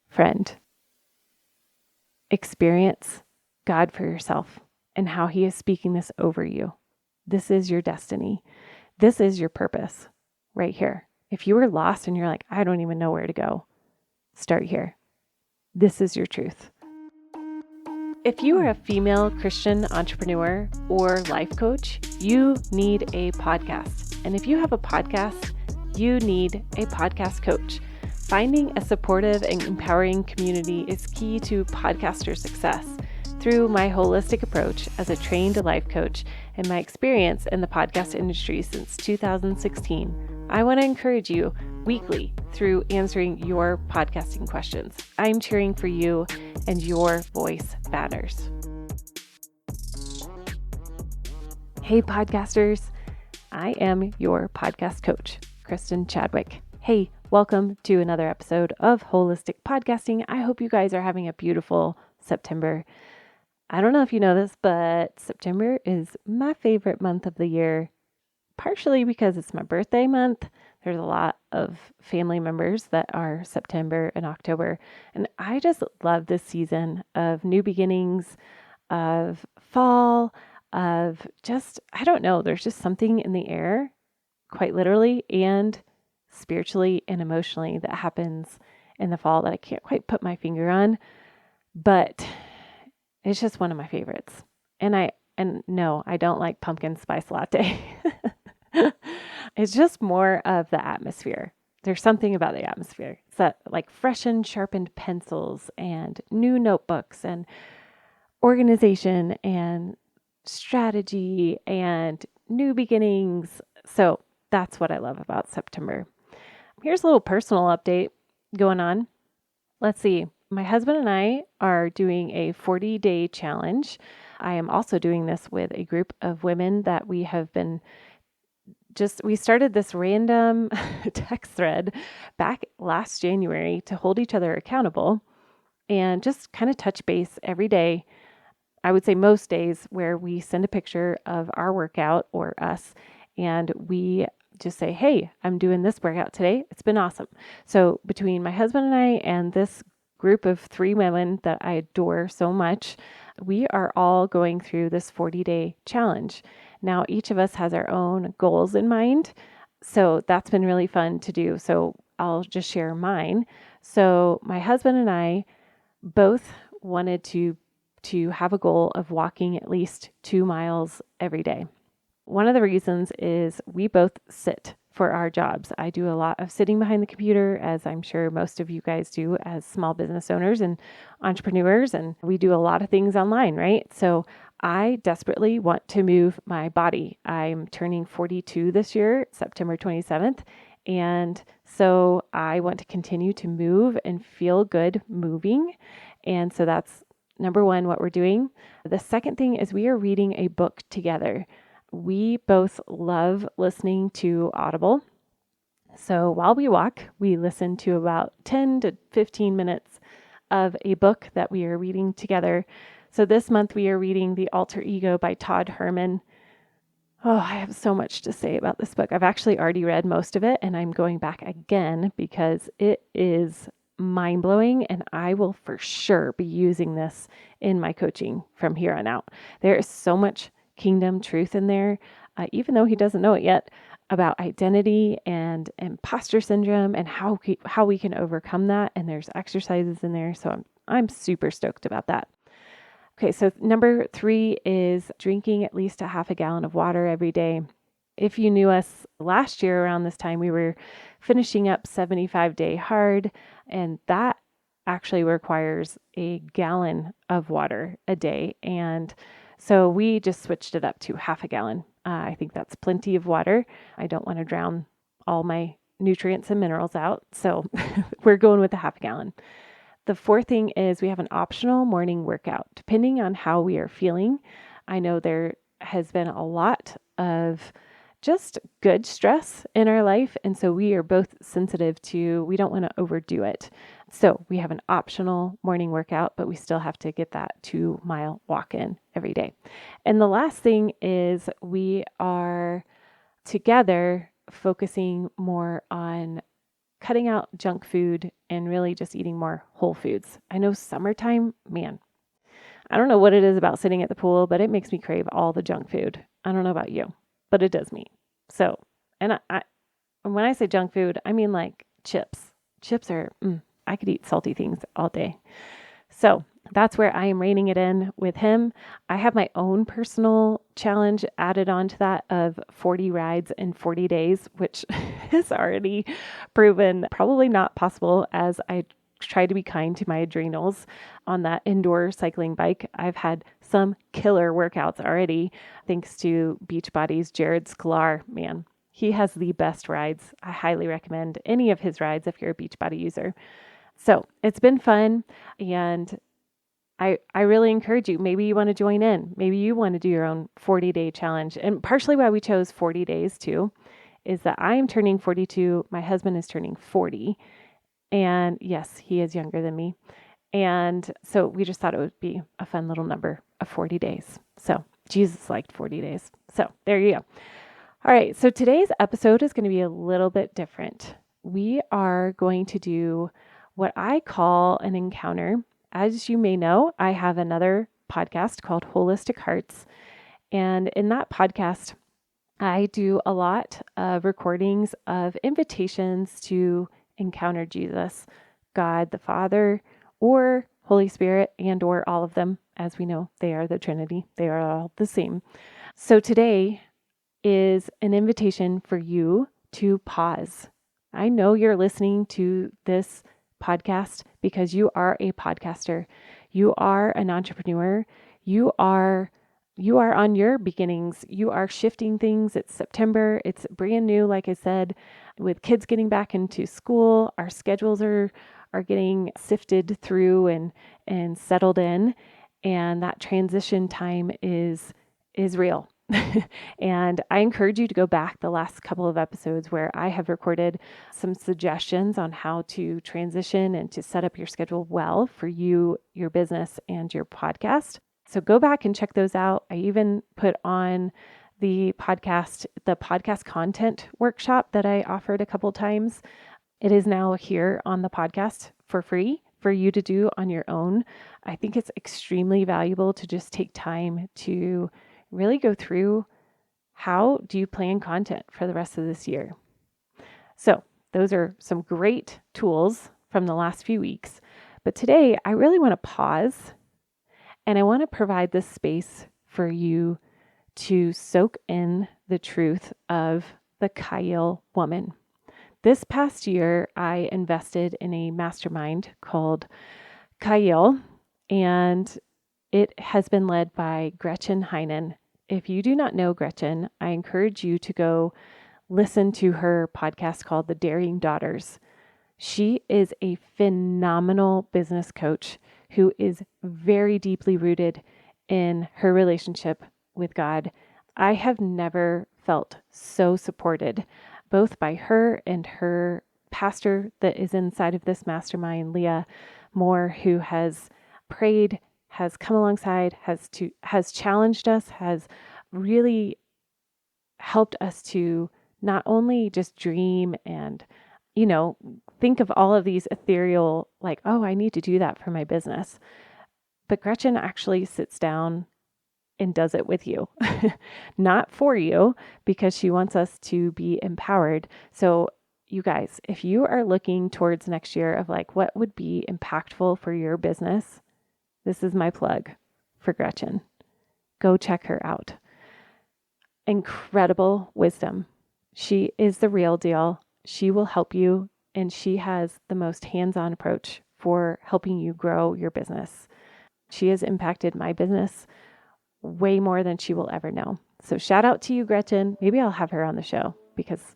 Friend, experience God for yourself and how He is speaking this over you. This is your destiny. This is your purpose right here. If you were lost and you're like, I don't even know where to go, start here. This is your truth. If you are a female Christian entrepreneur or life coach, you need a podcast. And if you have a podcast, you need a podcast coach. Finding a supportive and empowering community is key to podcaster success. Through my holistic approach as a trained life coach and my experience in the podcast industry since 2016, I want to encourage you weekly through answering your podcasting questions. I'm cheering for you and your voice matters. Hey podcasters, I am your podcast coach, Kristin Chadwick. Hey, welcome to another episode of Holistic Podcasting. I hope you guys are having a beautiful September. I don't know if you know this, but September is my favorite month of the year, partially because it's my birthday month. There's a lot of family members that are September and October, and I just love this season of new beginnings, of fall, of just, I don't know, there's just something in the air, quite literally and spiritually and emotionally, that happens in the fall that I can't quite put my finger on, but it's just one of my favorites. And no, I don't like pumpkin spice latte. It's just more of the atmosphere. There's something about the atmosphere. It's that like fresh and sharpened pencils and new notebooks and organization and strategy and new beginnings. So that's what I love about September. Here's a little personal update going on. Let's see. My husband and I are doing a 40-day challenge. I am also doing this with a group of women that we have been we started this random text thread back last January to hold each other accountable and just kind of touch base every day. I would say most days, where we send a picture of our workout or us, and we just say, hey, I'm doing this workout today. It's been awesome. So between my husband and I and this group of 3 women that I adore so much, we are all going through this 40-day challenge. Now, each of us has our own goals in mind. So that's been really fun to do. So I'll just share mine. So my husband and I both wanted to have a goal of walking at least 2 miles every day. One of the reasons is we both sit for our jobs. I do a lot of sitting behind the computer, as I'm sure most of you guys do as small business owners and entrepreneurs, and we do a lot of things online, right? So I desperately want to move my body. I'm turning 42 this year, September 27th, and so I want to continue to move and feel good moving. And so that's number one, what we're doing. The second thing is we are reading a book together. We both love listening to Audible. So while we walk, we listen to about 10 to 15 minutes of a book that we are reading together. So this month we are reading The Alter Ego by Todd Herman. Oh, I have so much to say about this book. I've actually already read most of it, and I'm going back again because it is mind-blowing, and I will for sure be using this in my coaching from here on out. There is so much kingdom truth in there, even though he doesn't know it yet, about identity and imposter syndrome and how we can overcome that. And there's exercises in there. So I'm super stoked about that. Okay, so number 3 is drinking at least a half a gallon of water every day. If you knew us last year around this time, we were finishing up 75-day hard, and that actually requires a gallon of water a day. And so we just switched it up to half a gallon. I think that's plenty of water. I don't want to drown all my nutrients and minerals out. So we're going with a half a gallon. The fourth thing is we have an optional morning workout, depending on how we are feeling. I know there has been a lot of just good stress in our life. And so we are both sensitive to, we don't want to overdo it. So we have an optional morning workout, but we still have to get that 2-mile walk in every day. And the last thing is we are together focusing more on cutting out junk food and really just eating more whole foods. I know summertime, man, I don't know what it is about sitting at the pool, but it makes me crave all the junk food. I don't know about you, but it does me. So, and when I say junk food, I mean like chips. Chips are, I could eat salty things all day. So that's where I am reining it in with him. I have my own personal challenge added on to that of 40 rides in 40 days, which is already proven probably not possible as I try to be kind to my adrenals on that indoor cycling bike. I've had some killer workouts already, thanks to Beachbody's Jared Sklar. Man, he has the best rides. I highly recommend any of his rides if you're a Beachbody user. So it's been fun, and I really encourage you. Maybe you want to join in. Maybe you want to do your own 40-day challenge. And partially why we chose 40 days too is that I am turning 42. My husband is turning 40. And yes, he is younger than me. And so we just thought it would be a fun little number of 40 days. So Jesus liked 40 days. So there you go. All right. So today's episode is going to be a little bit different. We are going to do what I call an encounter. As you may know, I have another podcast called Holistic Hearts. And in that podcast, I do a lot of recordings of invitations to encounter Jesus, God the Father, or Holy Spirit, and or all of them. As we know, they are the Trinity. They are all the same. So today is an invitation for you to pause. I know you're listening to this podcast because you are a podcaster. You are an entrepreneur. You are on your beginnings. You are shifting things. It's September. It's brand new, like I said, with kids getting back into school. Our schedules are getting sifted through and settled in, and that transition time is real. And I encourage you to go back the last couple of episodes where I have recorded some suggestions on how to transition and to set up your schedule well for you, your business, and your podcast. So go back and check those out. I even put on the podcast content workshop that I offered a couple times. It is now here on the podcast for free for you to do on your own. I think it's extremely valuable to just take time to really go through how do you plan content for the rest of this year. So those are some great tools from the last few weeks. But today I really want to pause and I want to provide this space for you to soak in the truth of the Chayil woman. This past year, I invested in a mastermind called Chayil, and it has been led by Gretchen Heinen. If you do not know Gretchen, I encourage you to go listen to her podcast called The Daring Daughters. She is a phenomenal business coach who is very deeply rooted in her relationship with God. I have never felt so supported, both by her and her pastor that is inside of this mastermind, Leah Moore, who has prayed, has come alongside, has challenged us, has really helped us to not only just dream and, think of all of these ethereal, like, oh, I need to do that for my business. But Gretchen actually sits down and does it with you, not for you, because she wants us to be empowered. So you guys, if you are looking towards next year of like, what would be impactful for your business? This is my plug for Gretchen. Go check her out. Incredible wisdom. She is the real deal. She will help you, and she has the most hands-on approach for helping you grow your business. She has impacted my business way more than she will ever know. So shout out to you, Gretchen. Maybe I'll have her on the show because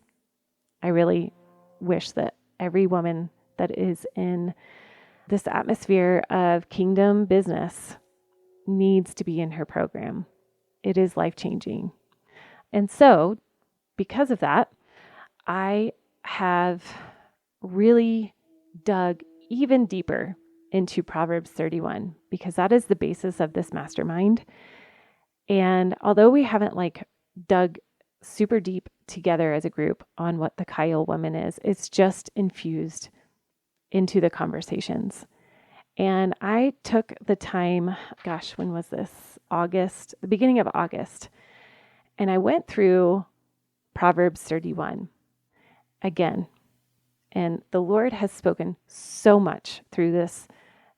I really wish that every woman that is in this atmosphere of kingdom business needs to be in her program. It is life-changing. And so because of that, I have really dug even deeper into Proverbs 31 because that is the basis of this mastermind. And although we haven't dug super deep together as a group on what the Chayil woman is. It's just infused into the conversations. And I took the time, gosh, when was this? August, the beginning of August. And I went through Proverbs 31 again. And the Lord has spoken so much through this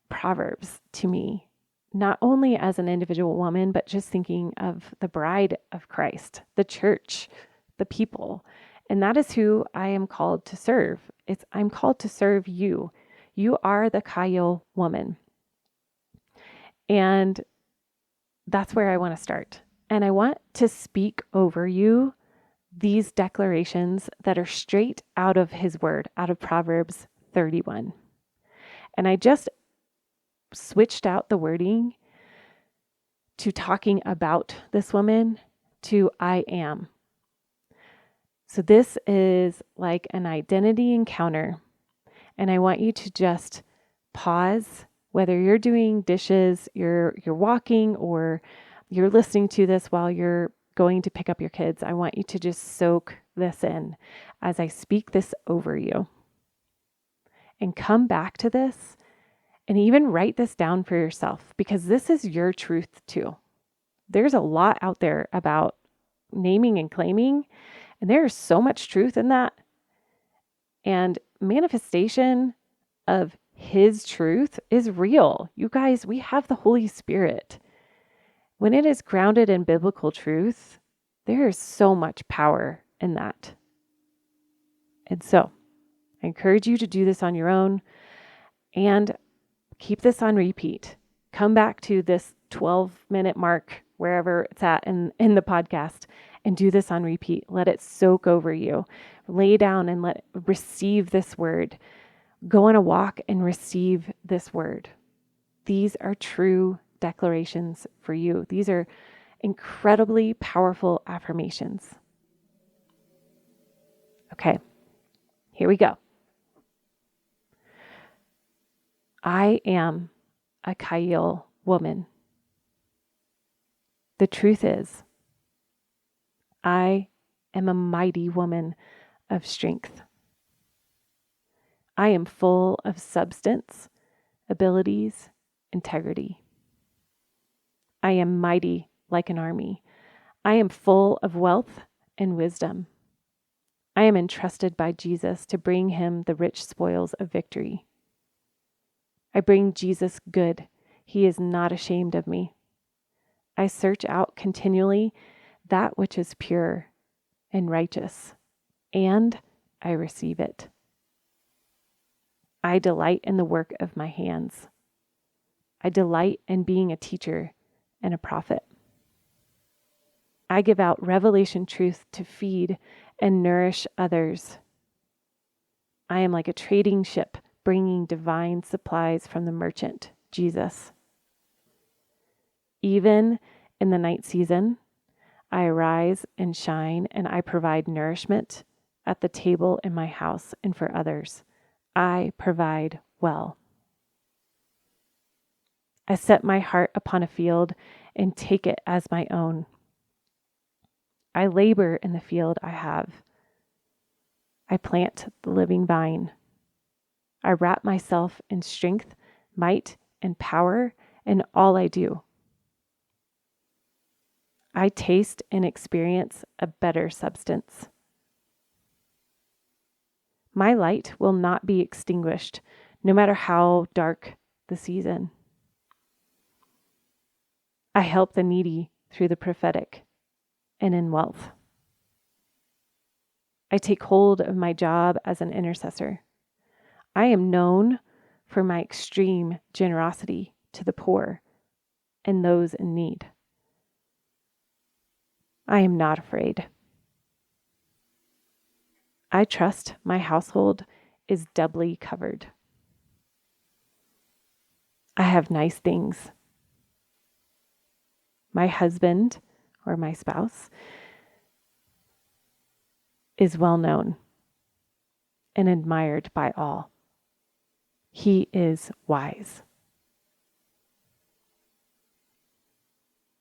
Proverbs to me, not only as an individual woman, but just thinking of the bride of Christ, the church, the people. And that is who I am called to serve. I'm called to serve you. You are the Chayil woman. And that's where I want to start. And I want to speak over you these declarations that are straight out of his word, out of Proverbs 31. And I just switched out the wording to talking about this woman to I am. So this is like an identity encounter. And I want you to just pause, whether you're doing dishes, you're walking, or you're listening to this while you're going to pick up your kids. I want you to just soak this in as I speak this over you. And come back to this and even write this down for yourself, because this is your truth too. There's a lot out there about naming and claiming, and there is so much truth in that. And manifestation of his truth is real. You guys, we have the Holy Spirit. When it is grounded in biblical truth, there is so much power in that. And so I encourage you to do this on your own and keep this on repeat. Come back to this 12-minute mark, wherever it's at in the podcast, and do this on repeat. Let it soak over you. Lay down and receive this word. Go on a walk and receive this word. These are true declarations for you. These are incredibly powerful affirmations. Okay, here we go. I am a Chayil woman. The truth is, I am a mighty woman of strength. I am full of substance, abilities, integrity. I am mighty like an army. I am full of wealth and wisdom. I am entrusted by Jesus to bring him the rich spoils of victory. I bring Jesus good. He is not ashamed of me. I search out continually that which is pure and righteous, and I receive it. I delight in the work of my hands. I delight in being a teacher and a prophet. I give out revelation truth to feed and nourish others. I am like a trading ship bringing divine supplies from the merchant, Jesus. Even in the night season, I arise and shine, and I provide nourishment at the table in my house and for others. I provide well. I set my heart upon a field and take it as my own. I labor in the field I have. I plant the living vine. I wrap myself in strength, might, and power in all I do. I taste and experience a better substance. My light will not be extinguished, no matter how dark the season. I help the needy through the prophetic and in wealth. I take hold of my job as an intercessor. I am known for my extreme generosity to the poor and those in need. I am not afraid. I trust my household is doubly covered. I have nice things. My husband, or my spouse, is well known and admired by all. He is wise.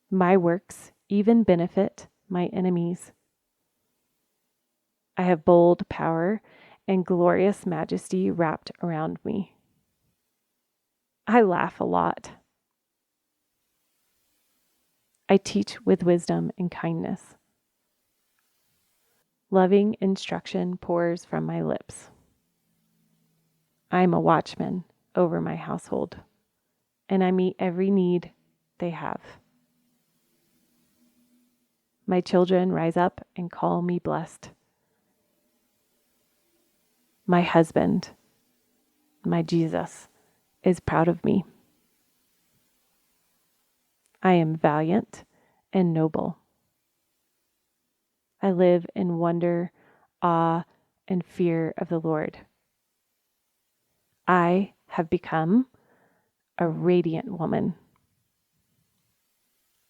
My works even benefit my enemies. I have bold power and glorious majesty wrapped around me. I laugh a lot. I teach with wisdom and kindness. Loving instruction pours from my lips. I am a watchman over my household, and I meet every need they have. My children rise up and call me blessed. My husband, my Jesus, is proud of me. I am valiant and noble. I live in wonder, awe, and fear of the Lord. I have become a radiant woman,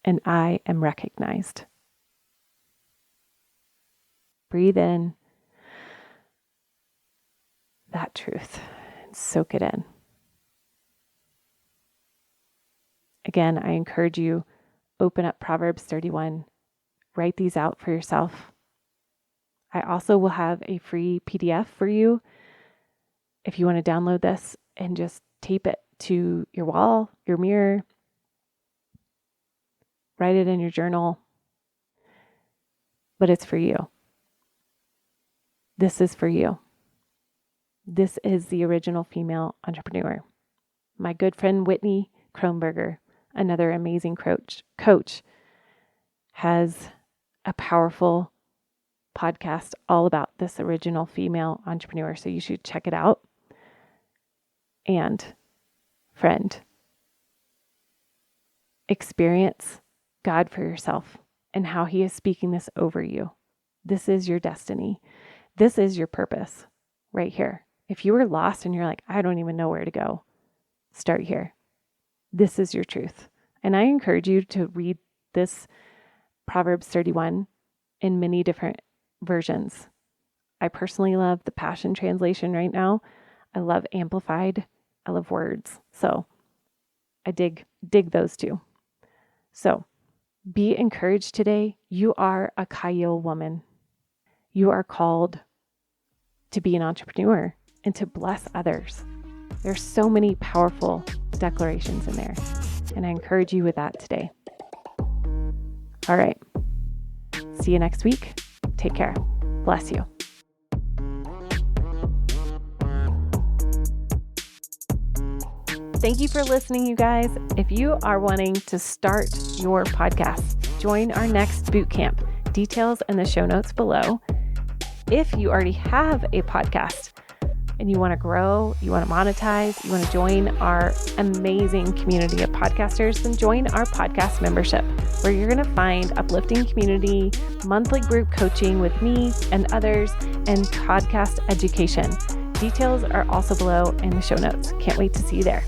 and I am recognized. Breathe in that truth and soak it in. Again, I encourage you, open up Proverbs 31, write these out for yourself. I also will have a free PDF for you if you want to download this and just tape it to your wall, your mirror, write it in your journal, but it's for you. This is for you. This is the original female entrepreneur. My good friend Whitney Kronberger, another amazing coach, has a powerful podcast all about this original female entrepreneur. So you should check it out. And friend, experience God for yourself and how He is speaking this over you. This is your destiny. This is your purpose right here. If you were lost and you're like, I don't even know where to go, start here. This is your truth. And I encourage you to read this Proverbs 31 in many different versions. I personally love the Passion Translation right now. I love Amplified. I love Words. So I dig those two. So be encouraged today. You are a Chayil woman. You are called to be an entrepreneur and to bless others. There's so many powerful declarations in there. And I encourage you with that today. All right. See you next week. Take care. Bless you. Thank you for listening, you guys. If you are wanting to start your podcast, join our next boot camp. Details in the show notes below. If you already have a podcast and you want to grow, you want to monetize, you want to join our amazing community of podcasters, then join our podcast membership, where you're going to find uplifting community, monthly group coaching with me and others, and podcast education. Details are also below in the show notes. Can't wait to see you there.